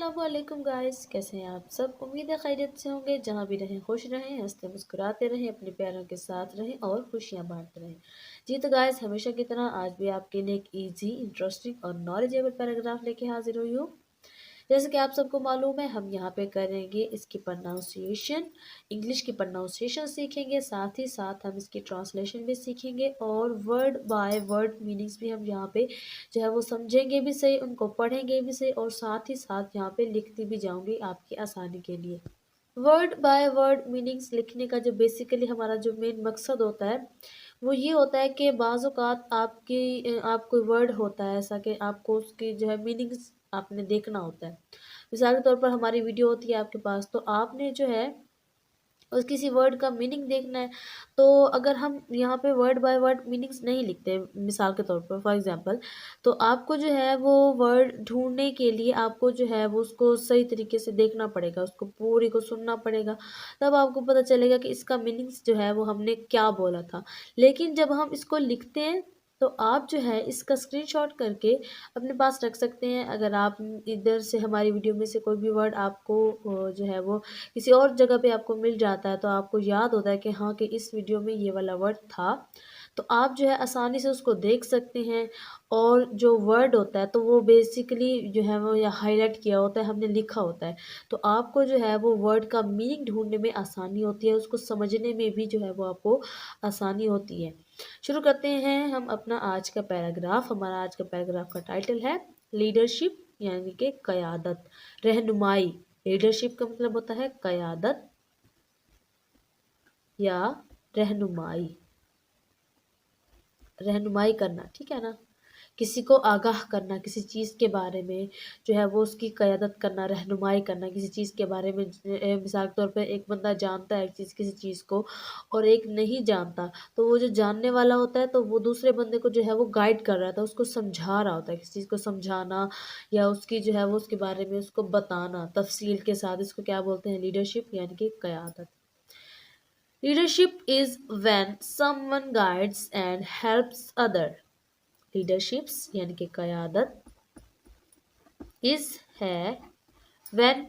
अस्सलाम वालेकुम गाइस, कैसे हैं आप सब। उम्मीद है खैरियत से होंगे। जहाँ भी रहें खुश रहें, हंसते मुस्कुराते रहें, अपने प्यारों के साथ रहें और खुशियाँ बांटते रहें। जी तो गाइस, हमेशा की तरह आज भी आपके लिए एक इजी, इंटरेस्टिंग और नॉलेजेबल पैराग्राफ लेके हाजिर हुई हूँ। जैसे कि आप सबको मालूम है, हम यहाँ पे करेंगे इसकी प्रोनाउंसिएशन, इंग्लिश की प्रोनाउंसिएशन सीखेंगे, साथ ही साथ हम इसकी ट्रांसलेशन भी सीखेंगे और वर्ड बाय वर्ड मीनिंग्स भी हम यहाँ पे जो है वो समझेंगे भी सही, उनको पढ़ेंगे भी सही और साथ ही साथ यहाँ पे लिखती भी जाऊंगी आपकी आसानी के लिए। वर्ड बाय वर्ड मीनिंग्स लिखने का जो बेसिकली हमारा जो मेन मकसद होता है वो ये होता है कि बाज़ औक़ात आप कोई वर्ड होता है ऐसा कि आपको उसकी जो है मीनिंग्स आपने देखना होता है। मिसाल के तौर पर हमारी वीडियो होती है आपके पास, तो आपने जो है उस किसी वर्ड का मीनिंग देखना है। तो अगर हम यहाँ पे वर्ड बाय वर्ड मीनिंग्स नहीं लिखते, मिसाल के तौर पर फॉर एग्जांपल, तो आपको जो है वो वर्ड ढूंढने के लिए आपको जो है वो उसको सही तरीके से देखना पड़ेगा, उसको पूरी को सुनना पड़ेगा। तब आपको पता चलेगा कि इसका मीनिंग्स जो है वो हमने क्या बोला था। लेकिन जब हम इसको लिखते हैं तो आप जो है इसका स्क्रीनशॉट करके अपने पास रख सकते हैं। अगर आप इधर से हमारी वीडियो में से कोई भी वर्ड आपको जो है वो किसी और जगह पे आपको मिल जाता है, तो आपको याद होता है कि हाँ कि इस वीडियो में ये वाला वर्ड था, तो आप जो है आसानी से उसको देख सकते हैं। और जो वर्ड होता है तो वो बेसिकली जो है वो या हाईलाइट किया होता है, हमने लिखा होता है, तो आपको जो है वो वर्ड का मीनिंग ढूंढने में आसानी होती है, उसको समझने में भी जो है वो आपको आसानी होती है। शुरू करते हैं हम अपना आज का पैराग्राफ। हमारा आज का पैराग्राफ का टाइटल है लीडरशिप, यानी कि क़यादत, रहनुमाई। लीडरशिप का मतलब होता है क़यादत या रहनुमाई, रहनुमाई करना, ठीक है ना। किसी को आगाह करना किसी चीज़ के बारे में, जो है वो उसकी क़यादत करना, रहनुमाई करना किसी चीज़ के बारे में। मिसाल के तौर पे एक बंदा जानता है किसी चीज़ को और एक नहीं जानता, तो वो जो जानने वाला होता है तो वो दूसरे बंदे को जो है वो गाइड कर रहा था, उसको समझा रहा होता है, किसी चीज़ को समझाना या उसकी जो है वो उसके बारे में उसको बताना तफसील के साथ, इसको क्या बोलते हैं, लीडरशिप यानी कि क़यादत। Leadership is when someone guides and helps other. Leaderships यानी कि क़यादत इज है when,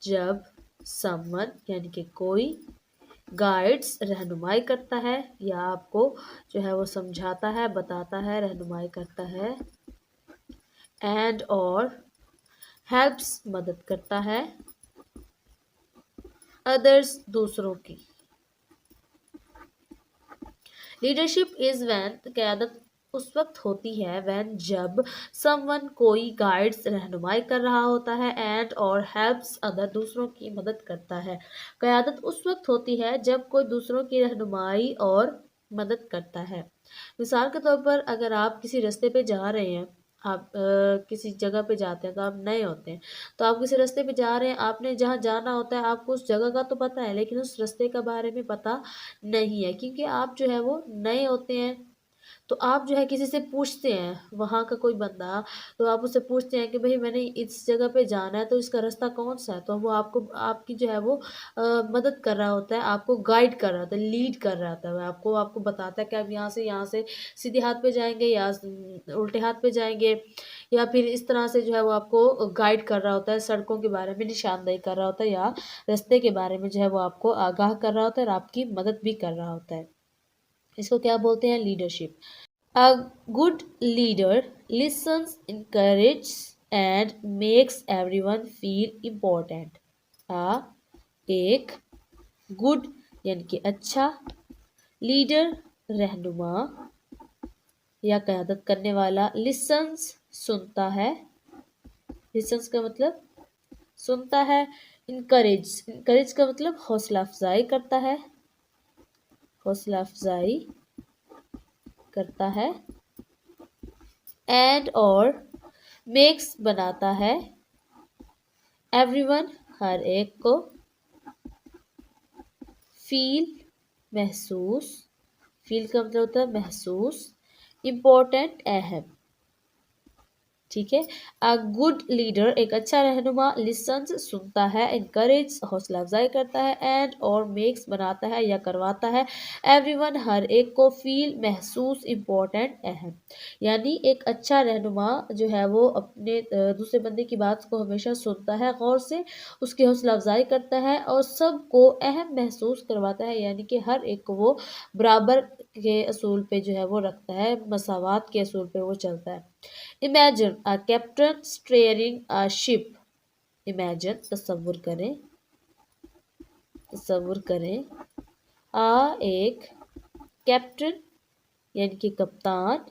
जब, someone यानी कि कोई, गाइड्स रहनुमाई करता है या आपको जो है वो समझाता है, बताता है, रहनुमाई करता है, एंड और हेल्प्स मदद करता है, अदर्स दूसरों की। लीडरशिप इज वैन, क़यादत उस वक्त होती है वैन जब समवन कोई गाइड्स रहनुमाई कर रहा होता है, एंड और हेल्प्स अदर दूसरों की मदद करता है। क़यादत उस वक्त होती है जब कोई दूसरों की रहनुमाई और मदद करता है। मिसाल के तौर पर अगर आप किसी रास्ते पे जा रहे हैं, आप किसी जगह पे जाते हैं, तो आप नए होते हैं, तो आप किसी रास्ते पे जा रहे हैं, आपने जहाँ जाना होता है आपको उस जगह का तो पता है लेकिन उस रास्ते के बारे में पता नहीं है, क्योंकि आप जो है वो नए होते हैं। तो आप जो है किसी से पूछते हैं, वहाँ का कोई बंदा, तो आप उससे पूछते हैं कि भाई मैंने इस जगह पे जाना है तो इसका रास्ता कौन सा है, तो वो आपको आपकी जो है वो मदद कर रहा होता है, आपको गाइड कर रहा होता है, लीड कर रहा होता है, आपको आपको बताता है कि आप यहाँ से सीधे हाथ पे जाएंगे या उल्टे हाथ पे जाएंगे, या फिर इस तरह से जो है वो आपको गाइड कर रहा होता है, सड़कों के बारे में निशानदेही कर रहा होता है या रास्ते के बारे में जो है वो आपको आगाह कर रहा होता है और आपकी मदद भी कर रहा होता है। इसको क्या बोलते हैं, leadership. A good leader listens, encourages and makes everyone feel important. एक गुड यानी कि अच्छा, लीडर रहनुमा या क़यादत करने वाला, लिसन्स सुनता है, लिसन्स का मतलब सुनता है, इनकरेज का मतलब हौसला अफजाई करता है, हौसला अफजाई करता है, एंड और मेक्स बनाता है, एवरीवन हर एक को, फील महसूस, फील का मतलब होता है महसूस, इम्पोर्टेंट अहम। ठीक है। अ गुड लीडर एक अच्छा रहनुमा लिसन्स सुनता है, इनकरेज हौसला अफजाई करता है, एंड और मेक्स बनाता है या करवाता है एवरीवन हर एक को फील महसूस इम्पोर्टेंट अहम। यानी एक अच्छा रहनुमा जो है वो अपने दूसरे बंदे की बात को हमेशा सुनता है गौर से, उसकी हौसला अफजाई करता है और सबको अहम महसूस करवाता है, यानी कि हर एक को वो बराबर के असूल पे जो है वो रखता है, मसावात के असूल पे वो चलता है। Imagine a captain steering a ship. Imagine तस्वुर करें एक कैप्टन यानी कि कप्तान,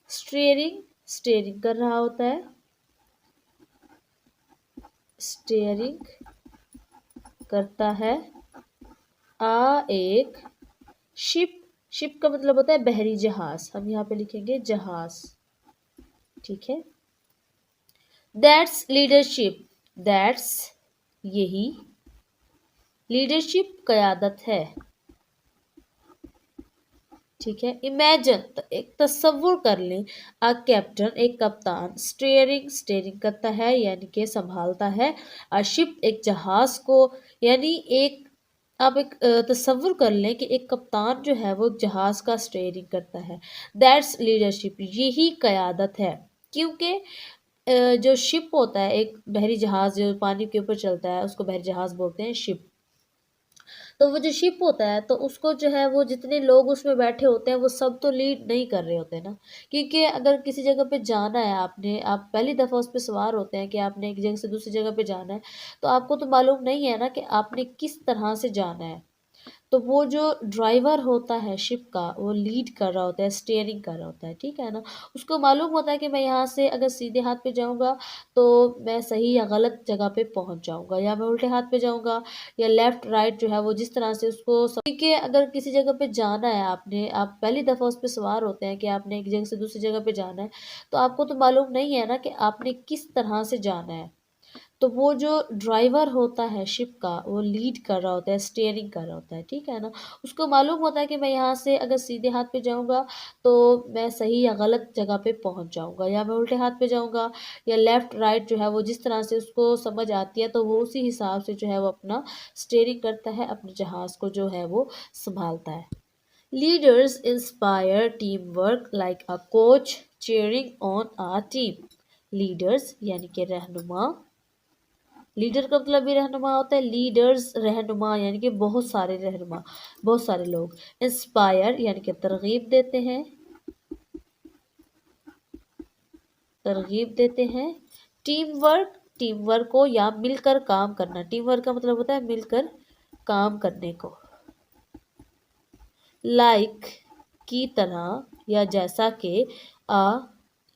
स्टीयरिंग स्टीयरिंग कर रहा होता है, स्टीयरिंग करता है एक शिप। शिप का मतलब होता है बहरी जहाज, हम यहाँ पे लिखेंगे जहाज, ठीक है। दैट्स लीडरशिप, दैट्स यही, लीडरशिप कयादत है, ठीक है। इमेजिन तो एक तस्वुर कर लें, अ कैप्टन एक कप्तान, स्टीयरिंग स्टीयरिंग करता है यानी कि संभालता है, अ शिप एक जहाज को, यानी एक आप एक तस्वुर कर लें कि एक कप्तान जो है वो जहाज का स्टीयरिंग करता है। दैट्स लीडरशिप यही कयादत है, क्योंकि जो शिप होता है एक बहरी जहाज जो पानी के ऊपर चलता है उसको बहरी जहाज बोलते हैं शिप। तो वो जो शिप होता है तो उसको जो है वो जितने लोग उसमें बैठे होते हैं वो सब तो लीड नहीं कर रहे होते ना, क्योंकि अगर किसी जगह पे जाना है आपने, आप पहली दफ़ा उस पर सवार होते हैं कि आपने एक जगह से दूसरी जगह पे जाना है, तो आपको तो मालूम नहीं है ना कि आपने किस तरह से जाना है। तो वो जो ड्राइवर होता है शिप का वो लीड कर रहा होता है, स्टीयरिंग कर रहा होता है, ठीक है ना। उसको मालूम होता है कि मैं यहाँ से अगर सीधे हाथ पे जाऊँगा तो मैं सही या गलत जगह पे पहुँच जाऊँगा, या मैं उल्टे हाथ पे जाऊँगा या लेफ़्ट राइट जो है वो जिस तरह से उसको क्योंकि अगर किसी जगह पे जाना है आपने, आप पहली दफ़ा उस पर सवार होते हैं कि आपने एक जगह से दूसरी जगह पे जाना है, तो आपको तो मालूम नहीं है ना कि आपने किस तरह से जाना है। तो वो जो ड्राइवर होता है शिप का वो लीड कर रहा होता है, स्टीयरिंग कर रहा होता है, ठीक है ना। उसको मालूम होता है कि मैं यहाँ से अगर सीधे हाथ पे जाऊँगा तो मैं सही या गलत जगह पे पहुँच जाऊँगा, या मैं उल्टे हाथ पे जाऊँगा या लेफ़्ट राइट जो है वो जिस तरह से उसको समझ आती है, तो वो उसी हिसाब से जो है वो अपना स्टीयरिंग करता है, अपने जहाज़ को जो है वो संभालता है। Leaders inspire team work like a coach cheering on a team. Leaders यानी कि रहनुमा, लीडर का मतलब भी रहनुमा होता है, लीडर्स रहनुमा यानी कि बहुत सारे रहनुमा, बहुत सारे लोग। इंस्पायर यानी कि तरगीब देते हैं, तरगीब देते हैं। टीम वर्क, टीम वर्क को या मिलकर काम करना, टीम वर्क का मतलब होता है मिलकर काम करने को। लाइक की तरह या जैसा कि अ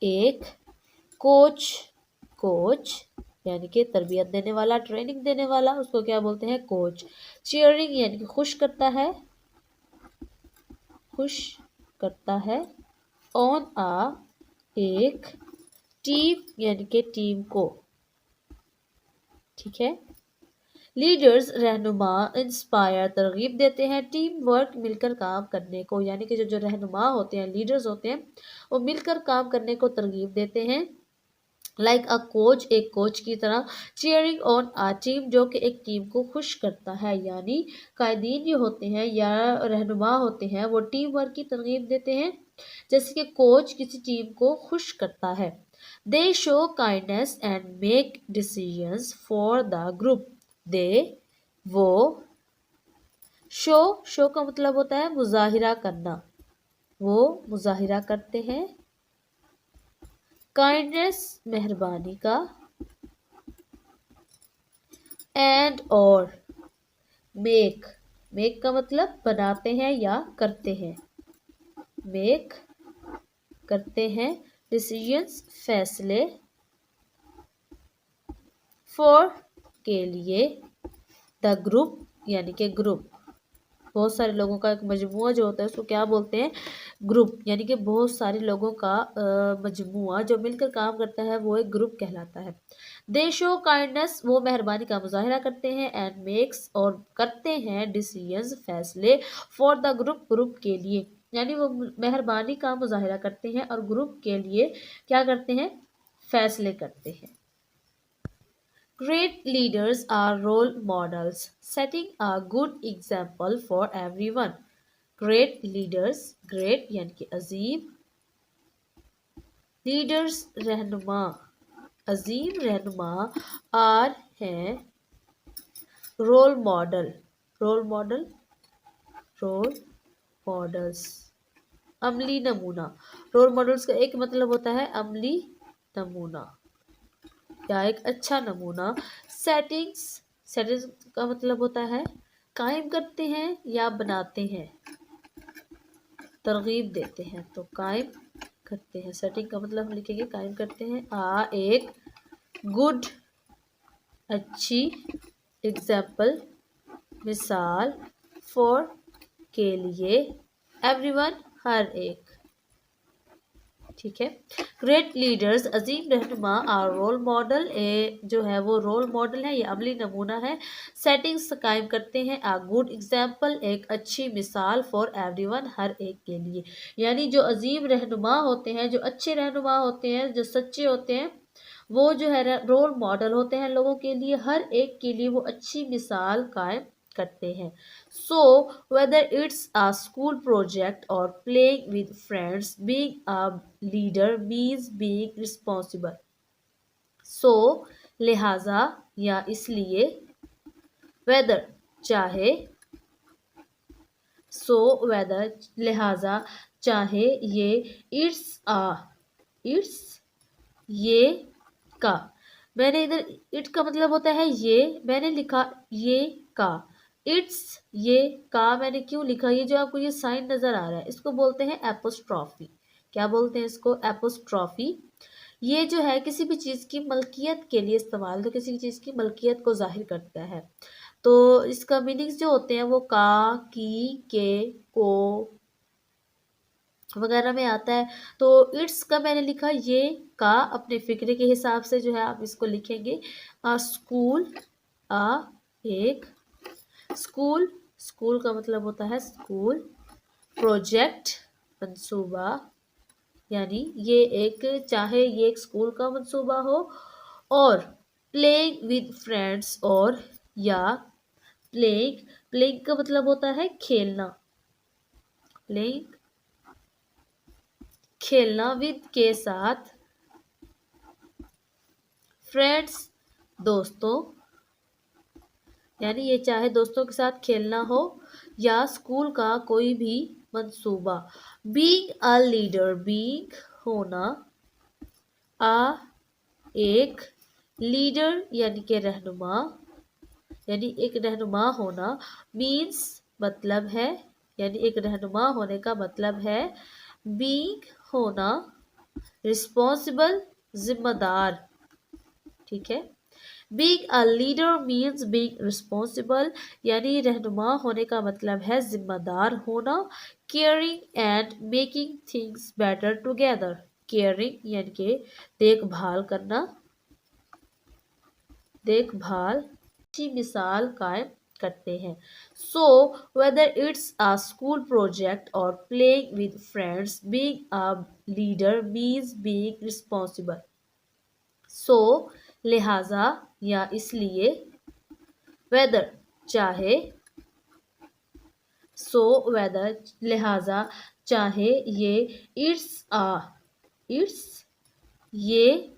एक कोच, कोच यानी कि तरबियत देने वाला, ट्रेनिंग देने वाला, उसको क्या बोलते हैं कोच। चीयरिंग यानी कि खुश करता है, खुश करता है। ऑन आ एक टीम यानी कि टीम को, ठीक है। लीडर्स रहनुमा इंस्पायर तरगीब देते हैं, टीम वर्क मिलकर काम करने को, यानी कि जो रहनुमा होते हैं लीडर्स होते हैं वो मिलकर काम करने को तरगीब देते हैं। लाइक अ कोच एक कोच की तरह, चीयरिंग ऑन आ टीम जो कि एक टीम को खुश करता है, यानी कायदीन जो होते हैं या रहनुमा होते हैं वो टीम वर्क की तरगीब देते हैं, जैसे कि कोच किसी टीम को खुश करता है। They show kindness and make decisions for the group. They वो, शो शो का मतलब होता है मुजाहिरा करना, वो मुजाहिरा करते हैं। काइंडनेस मेहरबानी का, एंड और मेक, मेक का मतलब बनाते हैं या करते हैं, मेक करते हैं। डिसीजंस फैसले, फॉर के लिए, द ग्रुप यानी कि ग्रुप, बहुत सारे लोगों का एक मजमुआ जो होता है उसको क्या बोलते हैं ग्रुप, यानी कि बहुत सारे लोगों का मजमुआ जो मिलकर काम करता है वो एक ग्रुप कहलाता है। दे शो काइंडनेस वो मेहरबानी का मुजाहिरा करते हैं, एंड मेक्स और करते हैं डिसीजंस फैसले, फॉर द ग्रुप ग्रुप के लिए। यानी वो मेहरबानी का मुजाहिरा करते हैं और ग्रुप के लिए क्या करते हैं, फैसले करते हैं। Great leaders are role models, setting a good example for everyone. Great leaders, great यानी कि अजीम, लीडर्स रहनुमा, अजीम रहनुमा, आर हैं, role model, role model, role models, अमली नमूना। रोल मॉडल्स का एक मतलब होता है अमली नमूना या एक अच्छा नमूना। सेटिंग्स, सेटिंग्स का मतलब होता है कायम करते हैं या बनाते हैं, तरगीब देते हैं, तो कायम करते हैं। सेटिंग का मतलब हम लिखेंगे कायम करते हैं। एक गुड, अच्छी, एग्जाम्पल, मिसाल, फॉर, के लिए, एवरीवन, हर एक। ठीक है। ग्रेट लीडर्स, अजीम रहनुमा, और रोल मॉडल, जो है वो रोल मॉडल है, ये अमली नमूना है। सेटिंग्स कायम करते हैं, आ गुड एग्जाम्पल, एक अच्छी मिसाल, फॉर एवरीवन, हर एक के लिए। यानी जो अजीम रहनुमा होते हैं, जो अच्छे रहनुमा होते हैं, जो सच्चे होते हैं, वो जो है रोल मॉडल होते हैं लोगों के लिए, हर एक के लिए वो अच्छी मिसाल कायम करते हैं। So whether it's a school project or playing with friends, being a leader means being responsible. So लिहाजा या इसलिए, whether चाहे, so whether लिहाजा चाहे, ये, it's ये का, मैंने इधर इट का मतलब होता है ये, मैंने लिखा ये का। इट्स, ये का मैंने क्यों लिखा, ये जो आपको ये साइन नजर आ रहा है इसको बोलते हैं एपोस्ट्रॉफी। क्या बोलते हैं इसको, एपोस्ट्रॉफी। ये जो है किसी भी चीज़ की मलकियत के लिए इस्तेमाल, तो किसी भी चीज़ की मलकियत को जाहिर करता है। तो इसका मीनिंग्स जो होते हैं वो का, की, के, को वगैरह में आता है। तो इट्स का मैंने लिखा ये का, अपने फिक्रे के हिसाब से जो है आप इसको लिखेंगे। स्कूल, एक स्कूल, स्कूल का मतलब होता है स्कूल। प्रोजेक्ट, मंसूबा, यानी ये एक, चाहे ये एक स्कूल का मंसूबा हो। और प्लेइंग विद फ्रेंड्स, और या प्लेइंग, प्लेइंग का मतलब होता है खेलना, प्लेइंग खेलना, विद के साथ, फ्रेंड्स दोस्तों, यानी ये चाहे दोस्तों के साथ खेलना हो या स्कूल का कोई भी मंसूबा। बीइंग अ लीडर, बीइंग होना, आ एक, लीडर यानी कि रहनुमा, यानी एक रहनुमा होना। मीन्स मतलब है, यानी एक रहनुमा होने का मतलब है बीइंग होना, रिस्पॉन्सिबल जिम्मेदार। ठीक है। Being a leader means being responsible, यानी रहनुमा होने का मतलब है जिम्मेदार होना। Caring and making things better together, caring यानी कि देखभाल करना, देखभाल, अच्छी मिसाल कायम करते हैं। So whether it's a school project or playing with friends, being a leader means being responsible. So लिहाजा या इसलिए, वेदर चाहे, सो वेदर लिहाजा चाहे, ये, इट्स ये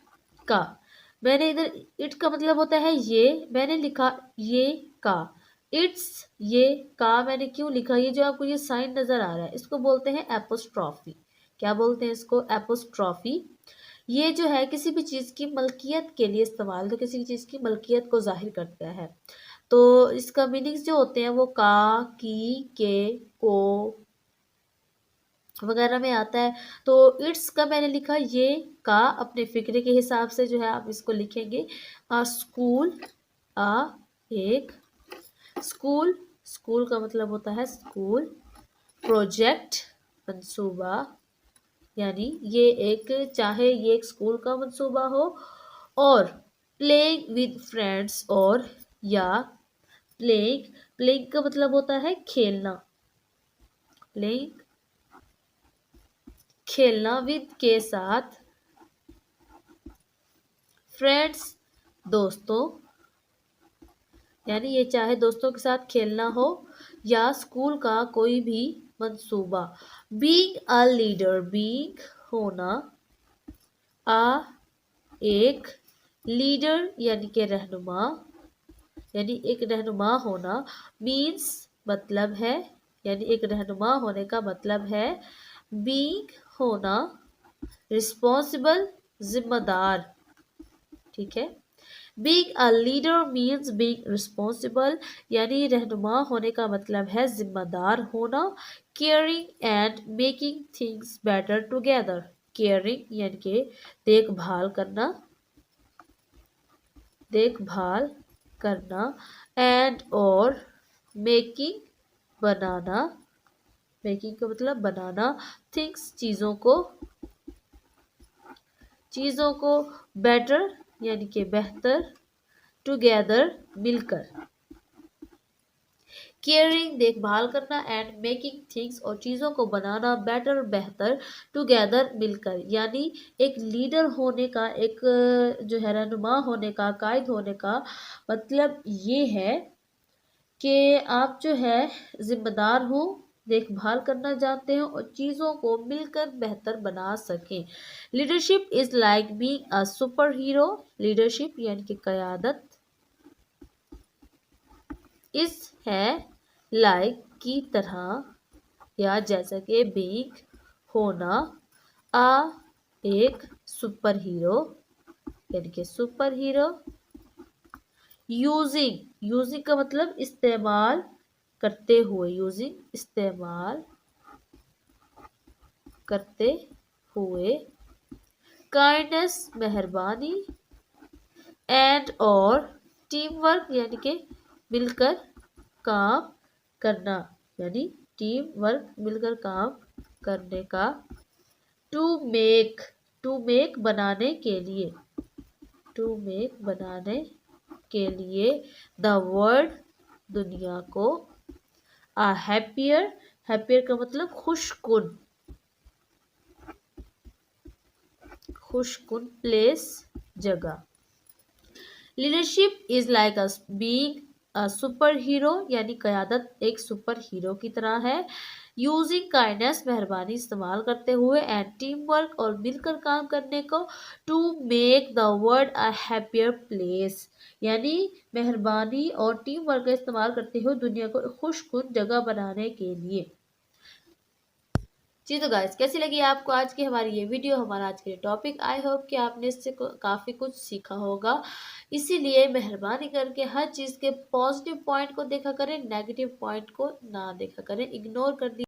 का, मैंने इधर इट का मतलब होता है ये, मैंने लिखा ये का। इट्स, ये का मैंने क्यों लिखा, ये जो आपको ये साइन नजर आ रहा है इसको बोलते हैं एपोस्ट्रॉफी। क्या बोलते हैं इसको, एपोस्ट्रॉफी। ये जो है किसी भी चीज़ की मलकियत के लिए इस्तेमाल, तो किसी चीज़ की मलकियत को जाहिर करता है। तो इसका मीनिंग्स जो होते हैं वो का, की, के, को वगैरह में आता है। तो इट्स का मैंने लिखा ये का, अपने फिक्रे के हिसाब से जो है आप इसको लिखेंगे। स्कूल, एक स्कूल, स्कूल का मतलब होता है स्कूल। प्रोजेक्ट, मंसूबा, यानी ये एक, चाहे ये एक स्कूल का मंसूबा हो। और प्लेइंग विद फ्रेंड्स, और या प्लेइंग, प्लेइंग का मतलब होता है खेलना, प्लेइंग खेलना विद के साथ, फ्रेंड्स दोस्तों, यानी ये चाहे दोस्तों के साथ खेलना हो या स्कूल का कोई भी मंसूबा। बीइंग अ लीडर, बीइंग होना, आ एक, लीडर यानी कि रहनुमा, यानी एक रहनुमा होना, मीन्स मतलब है, यानी एक रहनुमा होने का मतलब है बीइंग होना, रिस्पॉन्सिबल जिम्मेदार, ठीक है। Being a leader means being responsible, यानी रहनुमा होने का मतलब है जिम्मेदार होना। Caring and making things better together, caring यानी कि देखभाल करना, देखभाल करना, एंड और मेकिंग बनाना, मेकिंग का मतलब बनाना, थिंग्स चीज़ों को बेटर यानी कि बेहतर, टुगेदर मिलकर। केयरिंग देखभाल करना, एंड मेकिंग थिंग्स और चीज़ों को बनाना, बेटर बेहतर, टुगेदर मिलकर। यानी एक लीडर होने का, एक जो है रहनुमा होने का, कायद होने का मतलब ये है कि आप जो है जिम्मेदार हो, देखभाल करना जानते हो और चीज़ों को मिलकर बेहतर बना सकें। Leadership is like being a super hero, leadership यानी कि क़यादत, इस है लाइक की तरह या जैसा कि बीइंग होना, आ एक सुपर हीरो यानी कि सुपर हीरो। यूजिंग का मतलब इस्तेमाल करते हुए, यूजिंग इस्तेमाल करते हुए। काइंडनेस मेहरबानी, एंड और टीम वर्क यानी कि मिलकर काम करना, यानी टीम वर्क मिलकर काम करने का। टू मेक बनाने के लिए, टू मेक बनाने के लिए, द वर्ल्ड दुनिया को, आ हैप्पियर, हैप्पियर का मतलब खुशकुन, खुशकुन प्लेस जगह। Leadership is like a being a super hero, यानी क़यादत एक सुपर हीरो की तरह है। यूजिंग काइंडनेस मेहरबानी इस्तेमाल करते हुए, एंड टीम वर्क और मिलकर काम करने को। To make the world a happier place, यानी मेहरबानी और टीम वर्क का इस्तेमाल करते हुए दुनिया को खुशकुन जगह बनाने के लिए। जी तो गाइस, कैसी लगी आपको आज की हमारी ये वीडियो, हमारा आज के टॉपिक। आई होप कि आपने इससे काफ़ी कुछ सीखा होगा। इसीलिए मेहरबानी करके हर चीज़ के पॉजिटिव पॉइंट को देखा करें, नेगेटिव पॉइंट को ना देखा करें, इग्नोर कर दिया